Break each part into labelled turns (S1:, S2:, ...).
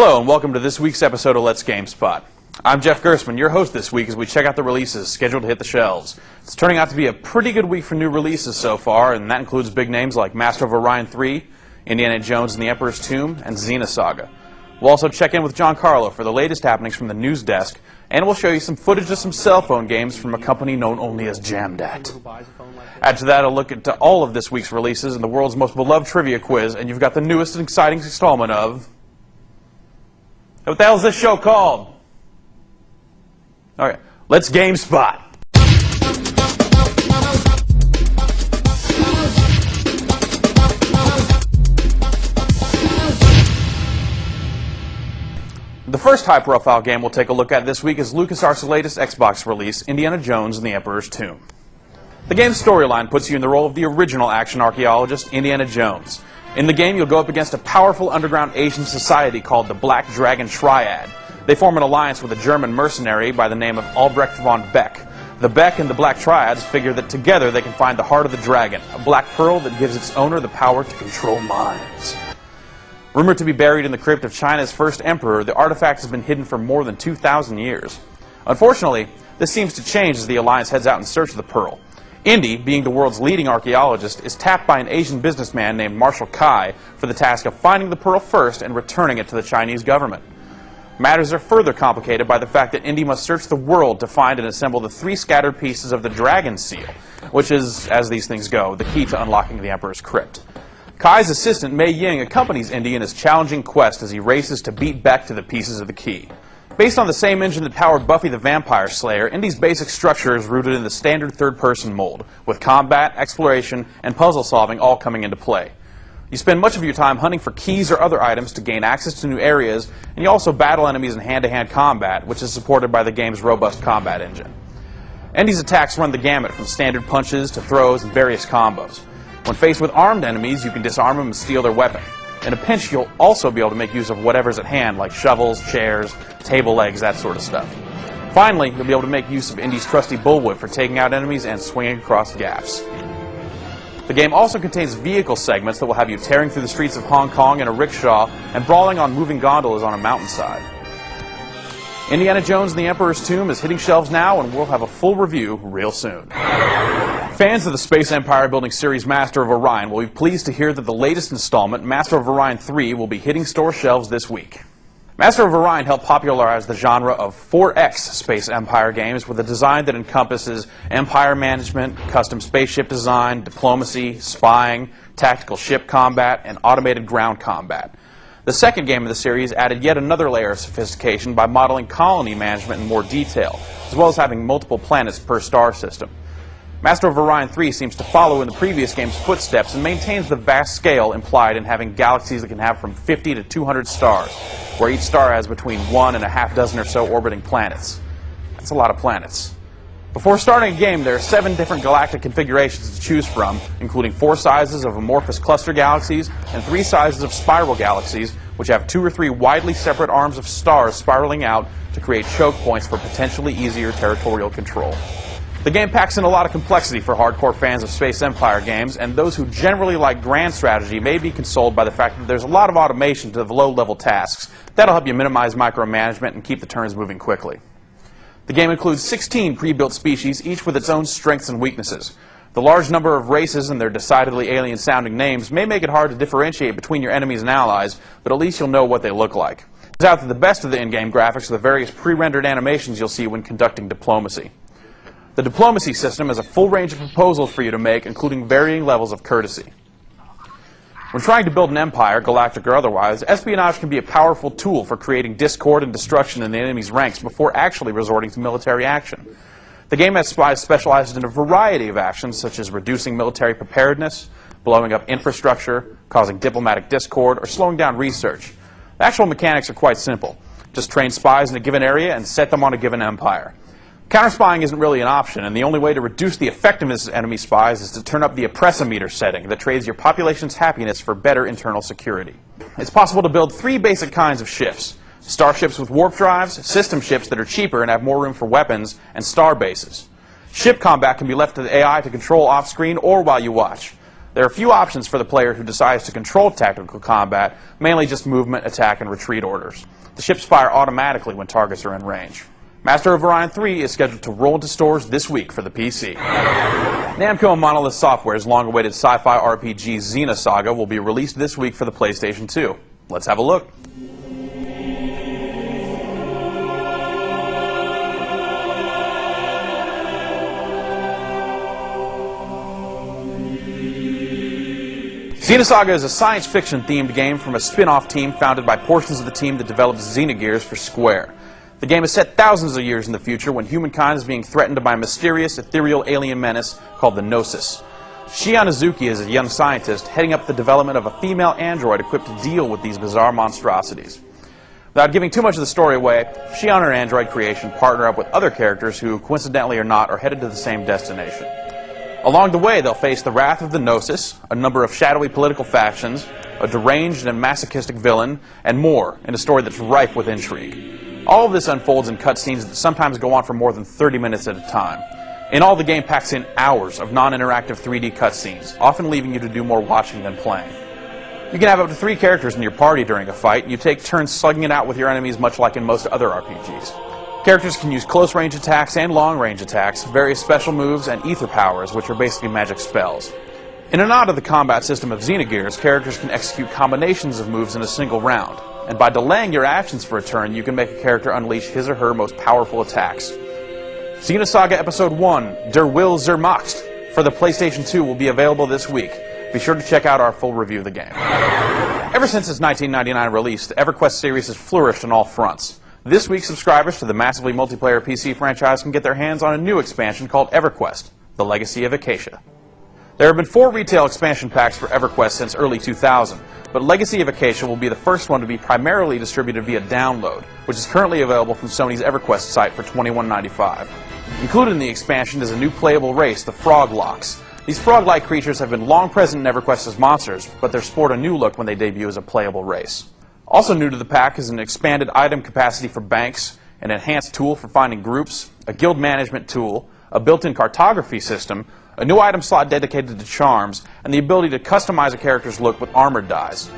S1: Hello and welcome to this week's episode of Let's Gamespot. I'm Jeff Gersman, your host this week as we check out the releases scheduled to hit the shelves. It's turning out to be a pretty good week for new releases so far, and that includes big names like Master of Orion 3, Indiana Jones and the Emperor's Tomb, and Xenosaga. We'll also check in with John Carlo for the latest happenings from the news desk, and we'll show you some footage of some cell phone games from a company known only as Jamdat. Add to that a look at all of this week's releases and the world's most beloved trivia quiz, and you've got the newest and exciting installment of... What the hell is this show called? Okay, Let's Gamespot. The first high-profile game we'll take a look at this week is LucasArts' latest Xbox release, Indiana Jones and the Emperor's Tomb. The game's storyline puts you in the role of the original action archaeologist, Indiana Jones. In the game, you'll go up against a powerful underground Asian society called the Black Dragon Triad. They form an alliance with a German mercenary by the name of Albrecht von Beck. The Beck and the Black Triads figure that together they can find the heart of the dragon, a black pearl that gives its owner the power to control minds. Rumored to be buried in the crypt of China's first emperor, the artifact has been hidden for more than 2,000 years. Unfortunately, this seems to change as the alliance heads out in search of the pearl. Indy, being the world's leading archaeologist, is tapped by an Asian businessman named Marshal Kai for the task of finding the pearl first and returning it to the Chinese government. Matters are further complicated by the fact that Indy must search the world to find and assemble the 3 scattered pieces of the dragon seal, which is, as these things go, the key to unlocking the Emperor's crypt. Kai's assistant, Mei Ying, accompanies Indy in his challenging quest as he races to beat Beck to the pieces of the key. Based on the same engine that powered Buffy the Vampire Slayer, Indy's basic structure is rooted in the standard third-person mold, with combat, exploration, and puzzle solving all coming into play. You spend much of your time hunting for keys or other items to gain access to new areas, and you also battle enemies in hand-to-hand combat, which is supported by the game's robust combat engine. Indy's attacks run the gamut from standard punches to throws and various combos. When faced with armed enemies, you can disarm them and steal their weapon. In a pinch, you'll also be able to make use of whatever's at hand, like shovels, chairs, table legs, that sort of stuff. Finally, you'll be able to make use of Indy's trusty bullwhip for taking out enemies and swinging across gaps. The game also contains vehicle segments that will have you tearing through the streets of Hong Kong in a rickshaw and brawling on moving gondolas on a mountainside. Indiana Jones and the Emperor's Tomb is hitting shelves now, and we'll have a full review real soon. Fans of the space empire building series Master of Orion will be pleased to hear that the latest installment, Master of Orion 3, will be hitting store shelves this week. Master of Orion helped popularize the genre of 4X space empire games with a design that encompasses empire management, custom spaceship design, diplomacy, spying, tactical ship combat, and automated ground combat. The second game of the series added yet another layer of sophistication by modeling colony management in more detail, as well as having multiple planets per star system. Master of Orion 3 seems to follow in the previous game's footsteps and maintains the vast scale implied in having galaxies that can have from 50 to 200 stars, where each star has between 1 and a half dozen or so orbiting planets. That's a lot of planets. Before starting a game, there are 7 different galactic configurations to choose from, including 4 sizes of amorphous cluster galaxies and 3 sizes of spiral galaxies, which have 2 or 3 widely separate arms of stars spiraling out to create choke points for potentially easier territorial control. The game packs in a lot of complexity for hardcore fans of Space Empire games, and those who generally like grand strategy may be consoled by the fact that there's a lot of automation to the low-level tasks. That'll help you minimize micromanagement and keep the turns moving quickly. The game includes 16 pre-built species, each with its own strengths and weaknesses. The large number of races and their decidedly alien-sounding names may make it hard to differentiate between your enemies and allies, but at least you'll know what they look like. It turns out that the best of the in-game graphics are the various pre-rendered animations you'll see when conducting diplomacy. The diplomacy system has a full range of proposals for you to make, including varying levels of courtesy. When trying to build an empire, galactic or otherwise, espionage can be a powerful tool for creating discord and destruction in the enemy's ranks before actually resorting to military action. The game has spies specialized in a variety of actions, such as reducing military preparedness, blowing up infrastructure, causing diplomatic discord, or slowing down research. The actual mechanics are quite simple. Just train spies in a given area and set them on a given empire. Counterspying isn't really an option, and the only way to reduce the effectiveness of enemy spies is to turn up the oppressometer setting that trades your population's happiness for better internal security. It's possible to build 3 basic kinds of ships: starships with warp drives, system ships that are cheaper and have more room for weapons, and star bases. Ship combat can be left to the AI to control off-screen or while you watch. There are a few options for the player who decides to control tactical combat, mainly just movement, attack, and retreat orders. The ships fire automatically when targets are in range. Master of Orion 3 is scheduled to roll into stores this week for the PC. Namco and Monolith Software's long-awaited sci-fi RPG Xenosaga will be released this week for the PlayStation 2. Let's have a look. Xenosaga is a science fiction themed game from a spin-off team founded by portions of the team that developed Xenogears for Square. The game is set thousands of years in the future when humankind is being threatened by a mysterious, ethereal alien menace called the Gnosis. Shion Izuki is a young scientist heading up the development of a female android equipped to deal with these bizarre monstrosities. Without giving too much of the story away, she and her android creation partner up with other characters who, coincidentally or not, are headed to the same destination. Along the way, they'll face the wrath of the Gnosis, a number of shadowy political factions, a deranged and masochistic villain, and more in a story that's rife with intrigue. All of this unfolds in cutscenes that sometimes go on for more than 30 minutes at a time. In all, the game packs in hours of non-interactive 3D cutscenes, often leaving you to do more watching than playing. You can have up to 3 characters in your party during a fight, and you take turns slugging it out with your enemies much like in most other RPGs. Characters can use close-range attacks and long-range attacks, various special moves, and ether powers, which are basically magic spells. In a nod to the combat system of Xenogears, characters can execute combinations of moves in a single round, and by delaying your actions for a turn, you can make a character unleash his or her most powerful attacks. Xenosaga Episode 1, Der Will zur Macht, for the PlayStation 2 will be available this week. Be sure to check out our full review of the game. Ever since its 1999 release, the EverQuest series has flourished on all fronts. This week, subscribers to the massively multiplayer PC franchise can get their hands on a new expansion called EverQuest, The Legacy of Acacia. There have been 4 retail expansion packs for EverQuest since early 2000, but Legacy of Acacia will be the first one to be primarily distributed via download, which is currently available from Sony's EverQuest site for $21.95. Included in the expansion is a new playable race, the Froglocks. These frog-like creatures have been long present in EverQuest as monsters, but they sport a new look when they debut as a playable race. Also new to the pack is an expanded item capacity for banks, an enhanced tool for finding groups, a guild management tool, a built-in cartography system, a new item slot dedicated to charms, and the ability to customize a character's look with armored dyes.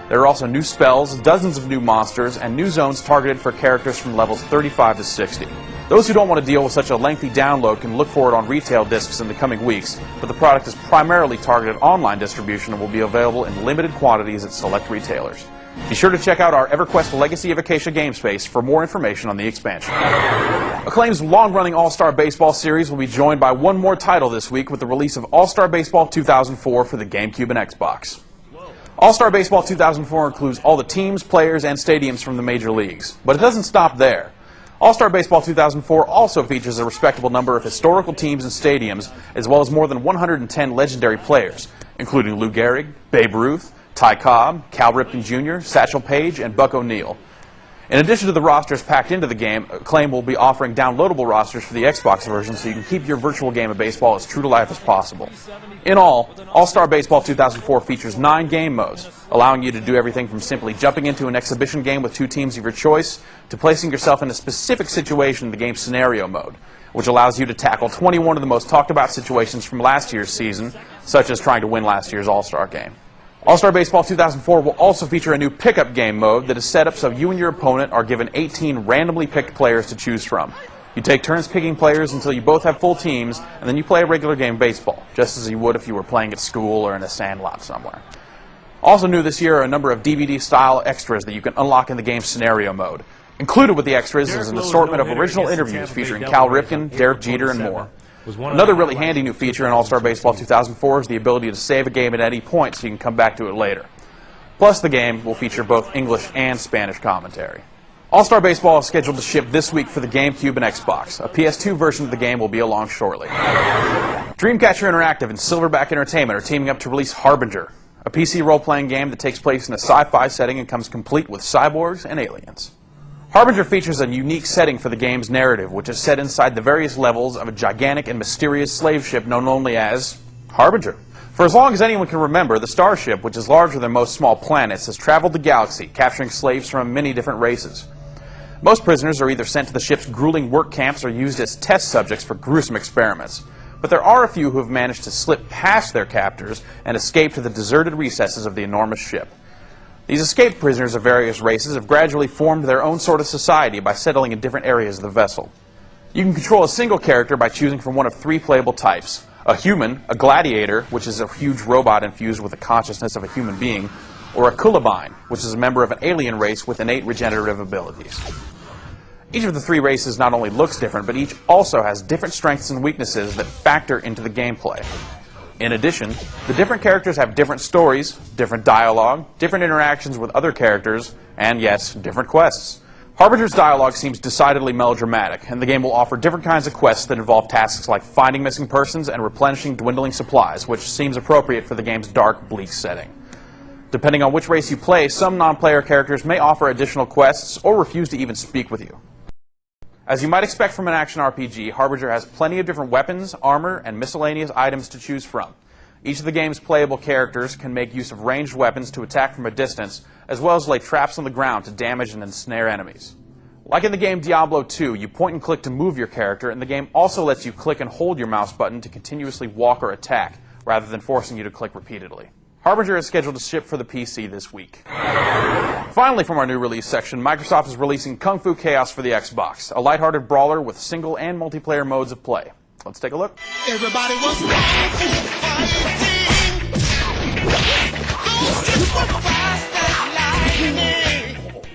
S1: There are also new spells, dozens of new monsters, and new zones targeted for characters from levels 35 to 60. Those who don't want to deal with such a lengthy download can look for it on retail discs in the coming weeks, but the product is primarily targeted online distribution and will be available in limited quantities at select retailers. Be sure to check out our EverQuest Legacy of Acacia game space for more information on the expansion. Acclaim's long-running All-Star Baseball series will be joined by one more title this week with the release of All-Star Baseball 2004 for the GameCube and Xbox. All-Star Baseball 2004 includes all the teams, players, and stadiums from the major leagues. But it doesn't stop there. All-Star Baseball 2004 also features a respectable number of historical teams and stadiums, as well as more than 110 legendary players, including Lou Gehrig, Babe Ruth, Ty Cobb, Cal Ripken Jr., Satchel Paige, and Buck O'Neil. In addition to the rosters packed into the game, Acclaim will be offering downloadable rosters for the Xbox version so you can keep your virtual game of baseball as true to life as possible. In all, All-Star Baseball 2004 features 9 game modes, allowing you to do everything from simply jumping into an exhibition game with 2 teams of your choice to placing yourself in a specific situation in the game's scenario mode, which allows you to tackle 21 of the most talked about situations from last year's season, such as trying to win last year's All-Star game. All-Star Baseball 2004 will also feature a new pickup game mode that is set up so you and your opponent are given 18 randomly picked players to choose from. You take turns picking players until you both have full teams, and then you play a regular game of baseball, just as you would if you were playing at school or in a sandlot somewhere. Also new this year are a number of DVD-style extras that you can unlock in the game's scenario mode. Included with the extras is an assortment of original interviews featuring Cal Ripken, Derek Jeter, and more. Another really handy new feature in All-Star Baseball 2004 is the ability to save a game at any point so you can come back to it later. Plus, the game will feature both English and Spanish commentary. All-Star Baseball is scheduled to ship this week for the GameCube and Xbox. A PS2 version of the game will be along shortly. Dreamcatcher Interactive and Silverback Entertainment are teaming up to release Harbinger, a PC role-playing game that takes place in a sci-fi setting and comes complete with cyborgs and aliens. Harbinger features a unique setting for the game's narrative, which is set inside the various levels of a gigantic and mysterious slave ship known only as Harbinger. For as long as anyone can remember, the starship, which is larger than most small planets, has traveled the galaxy, capturing slaves from many different races. Most prisoners are either sent to the ship's grueling work camps or used as test subjects for gruesome experiments. But there are a few who have managed to slip past their captors and escape to the deserted recesses of the enormous ship. These escaped prisoners of various races have gradually formed their own sort of society by settling in different areas of the vessel. You can control a single character by choosing from one of three playable types: a human, a gladiator, which is a huge robot infused with the consciousness of a human being, or a Kulabine, which is a member of an alien race with innate regenerative abilities. Each of the three races not only looks different, but each also has different strengths and weaknesses that factor into the gameplay. In addition, the different characters have different stories, different dialogue, different interactions with other characters, and yes, different quests. Harbinger's dialogue seems decidedly melodramatic, and the game will offer different kinds of quests that involve tasks like finding missing persons and replenishing dwindling supplies, which seems appropriate for the game's dark, bleak setting. Depending on which race you play, some non-player characters may offer additional quests or refuse to even speak with you. As you might expect from an action RPG, Harbinger has plenty of different weapons, armor, and miscellaneous items to choose from. Each of the game's playable characters can make use of ranged weapons to attack from a distance, as well as lay traps on the ground to damage and ensnare enemies. Like in the game Diablo 2, you point and click to move your character, and the game also lets you click and hold your mouse button to continuously walk or attack, rather than forcing you to click repeatedly. Harbinger is scheduled to ship for the PC this week. Finally, from our new release section, Microsoft is releasing Kung Fu Chaos for the Xbox, a lighthearted brawler with single and multiplayer modes of play. Let's take a look.
S2: Everybody was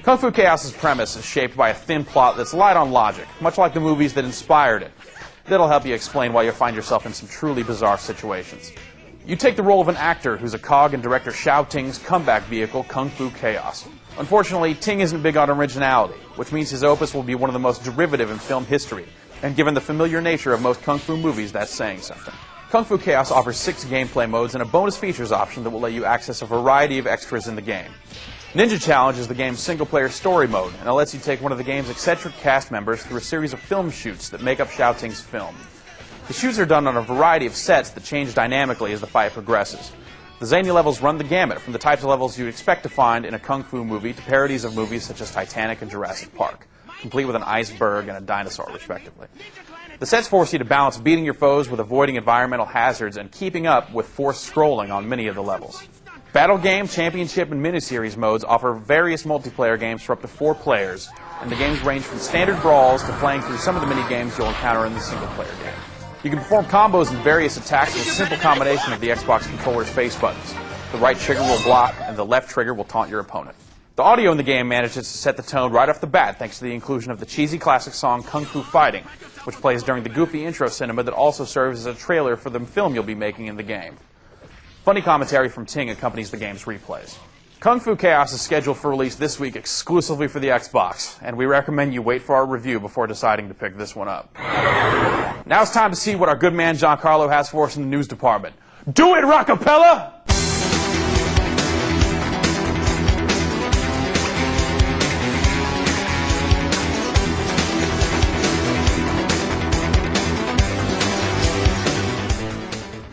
S1: Kung Fu Chaos's premise is shaped by a thin plot that's light on logic, much like the movies that inspired it. That'll help you explain why you find yourself in some truly bizarre situations. You take the role of an actor who's a cog in director Shao Ting's comeback vehicle, Kung Fu Chaos. Unfortunately, Ting isn't big on originality, which means his opus will be one of the most derivative in film history, and given the familiar nature of most Kung Fu movies, that's saying something. Kung Fu Chaos offers 6 gameplay modes and a bonus features option that will let you access a variety of extras in the game. Ninja Challenge is the game's single-player story mode, and it lets you take one of the game's eccentric cast members through a series of film shoots that make up Shao Ting's film. The shoots are done on a variety of sets that change dynamically as the fight progresses. The zany levels run the gamut, from the types of levels you'd expect to find in a kung fu movie to parodies of movies such as Titanic and Jurassic Park, complete with an iceberg and a dinosaur, respectively. The sets force you to balance beating your foes with avoiding environmental hazards and keeping up with forced scrolling on many of the levels. Battle Game, Championship, and Miniseries modes offer various multiplayer games for up to 4 players, and the games range from standard brawls to playing through some of the mini-games you'll encounter in the single-player game. You can perform combos and various attacks with a simple combination of the Xbox controller's face buttons. The right trigger will block, and the left trigger will taunt your opponent. The audio in the game manages to set the tone right off the bat thanks to the inclusion of the cheesy classic song Kung Fu Fighting, which plays during the goofy intro cinema that also serves as a trailer for the film you'll be making in the game. Funny commentary from Ting accompanies the game's replays. Kung Fu Chaos is scheduled for release this week exclusively for the Xbox, and we recommend you wait for our review before deciding to pick this one up. Now it's time to see what our good man Giancarlo has for us in the news department. Do it, Rockapella!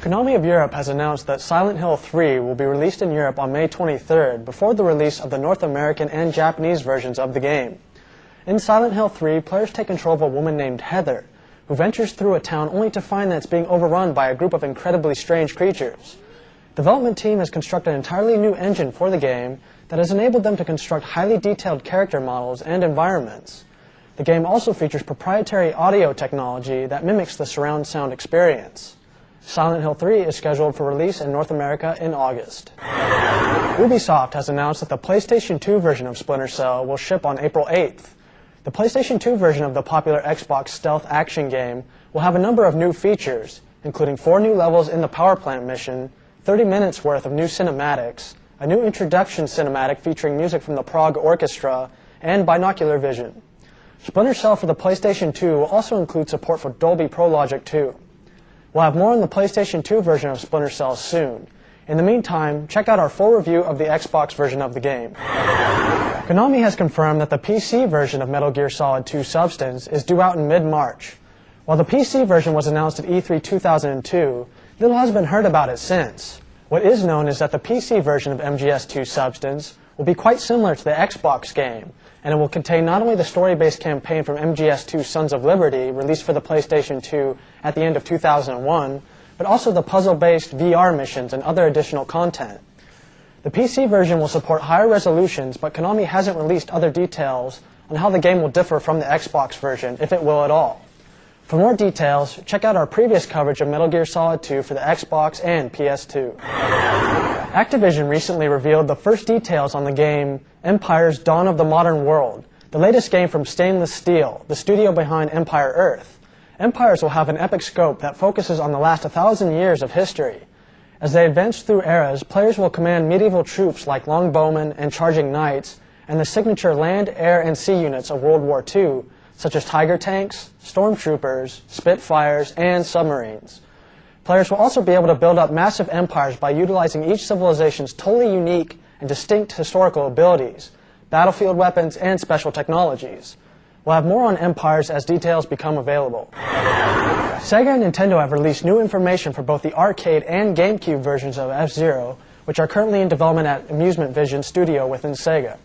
S3: Konami of Europe has announced that Silent Hill 3 will be released in Europe on May 23rd, before the release of the North American and Japanese versions of the game. In Silent Hill 3, players take control of a woman named Heather, who ventures through a town only to find that it's being overrun by a group of incredibly strange creatures. The development team has constructed an entirely new engine for the game that has enabled them to construct highly detailed character models and environments. The game also features proprietary audio technology that mimics the surround sound experience. Silent Hill 3 is scheduled for release in North America in August. Ubisoft has announced that the PlayStation 2 version of Splinter Cell will ship on April 8th. The PlayStation 2 version of the popular Xbox stealth action game will have a number of new features, including 4 new levels in the power plant mission, 30 minutes worth of new cinematics, a new introduction cinematic featuring music from the Prague Orchestra, and binocular vision. Splinter Cell for the PlayStation 2 will also include support for Dolby Pro Logic 2. We'll have more on the PlayStation 2 version of Splinter Cell soon. In the meantime, check out our full review of the Xbox version of the game. Konami has confirmed that the PC version of Metal Gear Solid 2 Substance is due out in mid-March. While the PC version was announced at E3 2002, little has been heard about it since. What is known is that the PC version of MGS2 Substance will be quite similar to the Xbox game, and it will contain not only the story-based campaign from MGS2 Sons of Liberty, released for the PlayStation 2 at the end of 2001, but also the puzzle-based VR missions and other additional content. The PC version will support higher resolutions, but Konami hasn't released other details on how the game will differ from the Xbox version, if it will at all. For more details, check out our previous coverage of Metal Gear Solid 2 for the Xbox and PS2. Activision recently revealed the first details on the game Empire's Dawn of the Modern World, the latest game from Stainless Steel, the studio behind Empire Earth. Empires will have an epic scope that focuses on the last 1,000 years of history. As they advance through eras, players will command medieval troops like longbowmen and charging knights, and the signature land, air, and sea units of World War II, such as Tiger tanks, stormtroopers, Spitfires, and submarines. Players will also be able to build up massive empires by utilizing each civilization's totally unique and distinct historical abilities, battlefield weapons, and special technologies. We'll have more on Empires as details become available. Sega and Nintendo have released new information for both the arcade and GameCube versions of F-Zero, which are currently in development at Amusement Vision Studio within Sega.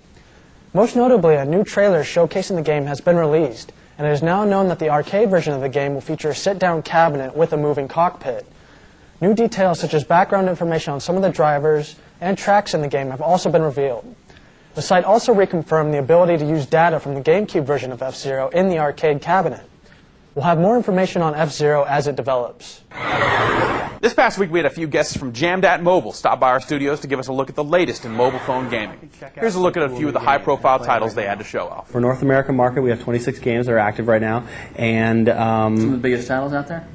S3: Most notably, a new trailer showcasing the game has been released, and it is now known that the arcade version of the game will feature a sit-down cabinet with a moving cockpit. New details such as background information on some of the drivers and tracks in the game have also been revealed. The site also reconfirmed the ability to use data from the GameCube version of F-Zero in the arcade cabinet. We'll have more information on F-Zero as it develops.
S1: This past week we had a few guests from Jamdat Mobile stop by our studios to give us a look at the latest in mobile phone gaming. Here's a look at a few of the high-profile titles they had to show off.
S2: For North American market, we have 26 games that are active right now, and
S4: some of the biggest titles out there.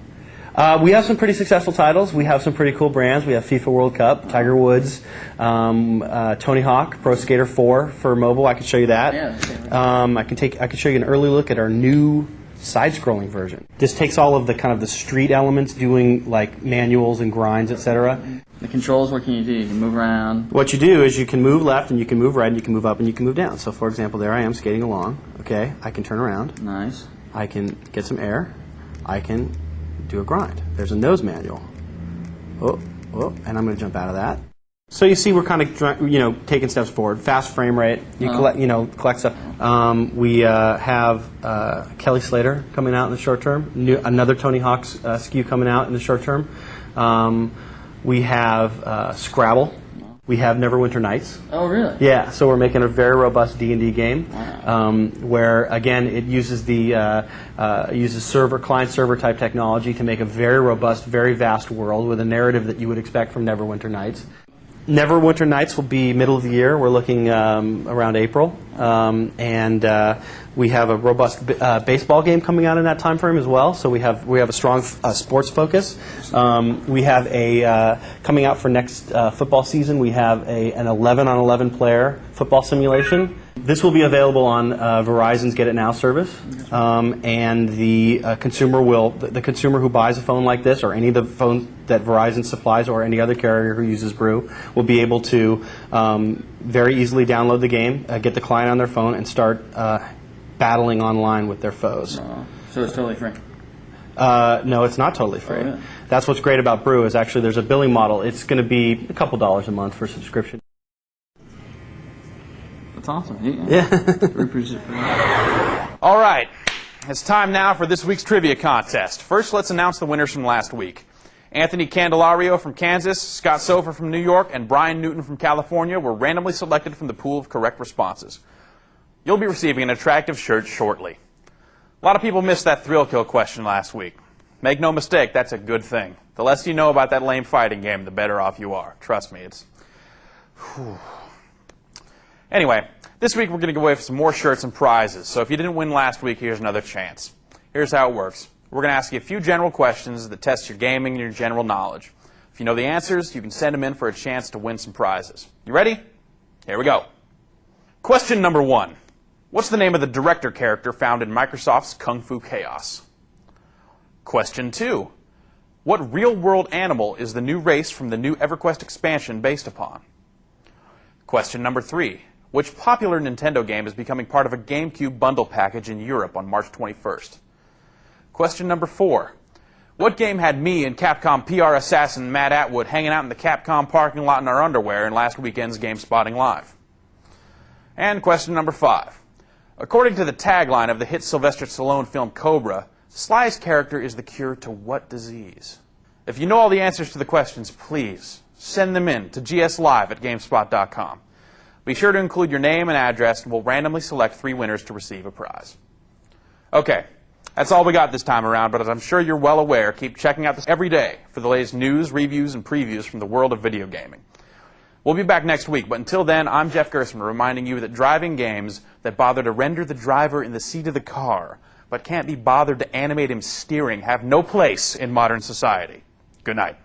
S2: We have some pretty successful titles. We have some pretty cool brands. We have FIFA World Cup, Tiger Woods, Tony Hawk, Pro Skater 4 for mobile. I can show you that.
S4: Yeah,
S2: I can show you an early look at our new side-scrolling version. This takes all of the kind of the street elements, doing like manuals and grinds, etc.
S4: The controls, what can you do? You can move around.
S2: What you do is you can move left and you can move right and you can move up and you can move down. So for example, there I am skating along. Okay, I can turn around.
S4: Nice.
S2: I can get some air. I can do a grind. There's a nose manual. Oh, and I'm going to jump out of that. So you see, we're kind of taking steps forward. Fast frame rate. You collect stuff. We have Kelly Slater coming out in the short term. Another Tony Hawk SKU coming out in the short term. We have Scrabble. We have Neverwinter Nights.
S4: Oh, really?
S2: Yeah. So we're making a very robust D&D game,
S4: wow.
S2: Where again it uses the client server type technology to make a very robust, very vast world with a narrative that you would expect from Neverwinter Nights. Neverwinter Nights will be middle of the year. We're looking around April, and we have a robust baseball game coming out in that time frame as well. So we have a strong sports focus. We have a coming out for next football season. We have an 11-on-11 player football simulation. This will be available on Verizon's Get It Now service, and the consumer who buys a phone like this, or any of the phones that Verizon supplies, or any other carrier who uses Brew, will be able to very easily download the game, get the client on their phone, and start battling online with their foes.
S4: So it's totally free?
S2: No, it's not totally free.
S4: Oh, yeah.
S2: That's what's great about Brew, is actually there's a billing model. It's going to be a couple dollars a month for subscription.
S4: That's awesome.
S2: Yeah.
S1: All right, it's time now for this week's trivia contest. First, let's announce the winners from last week. Anthony Candelario from Kansas, Scott Sofer from New York, and Brian Newton from California were randomly selected from the pool of correct responses. You'll be receiving an attractive shirt shortly. A lot of people missed that thrill kill question last week. Make no mistake, that's a good thing. The less you know about that lame fighting game, the better off you are. Trust me, it's... Whew. Anyway, this week we're going to give away some more shirts and prizes. So if you didn't win last week, here's another chance. Here's how it works. We're going to ask you a few general questions that test your gaming and your general knowledge. If you know the answers, you can send them in for a chance to win some prizes. You ready? Here we go. Question number 1. What's the name of the director character found in Microsoft's Kung Fu Chaos? Question 2. What real-world animal is the new race from the new EverQuest expansion based upon? Question number 3. Which popular Nintendo game is becoming part of a GameCube bundle package in Europe on March 21st? Question number 4. What game had me and Capcom PR assassin Matt Atwood hanging out in the Capcom parking lot in our underwear in last weekend's Gamespotting Live? And question number 5. According to the tagline of the hit Sylvester Stallone film Cobra, Sly's character is the cure to what disease? If you know all the answers to the questions, please send them in to gslive@gamespot.com. Be sure to include your name and address, and we'll randomly select 3 winners to receive a prize. Okay, that's all we got this time around, but as I'm sure you're well aware, keep checking out this every day for the latest news, reviews, and previews from the world of video gaming. We'll be back next week, but until then, I'm Jeff Gersman reminding you that driving games that bother to render the driver in the seat of the car, but can't be bothered to animate him steering, have no place in modern society. Good night.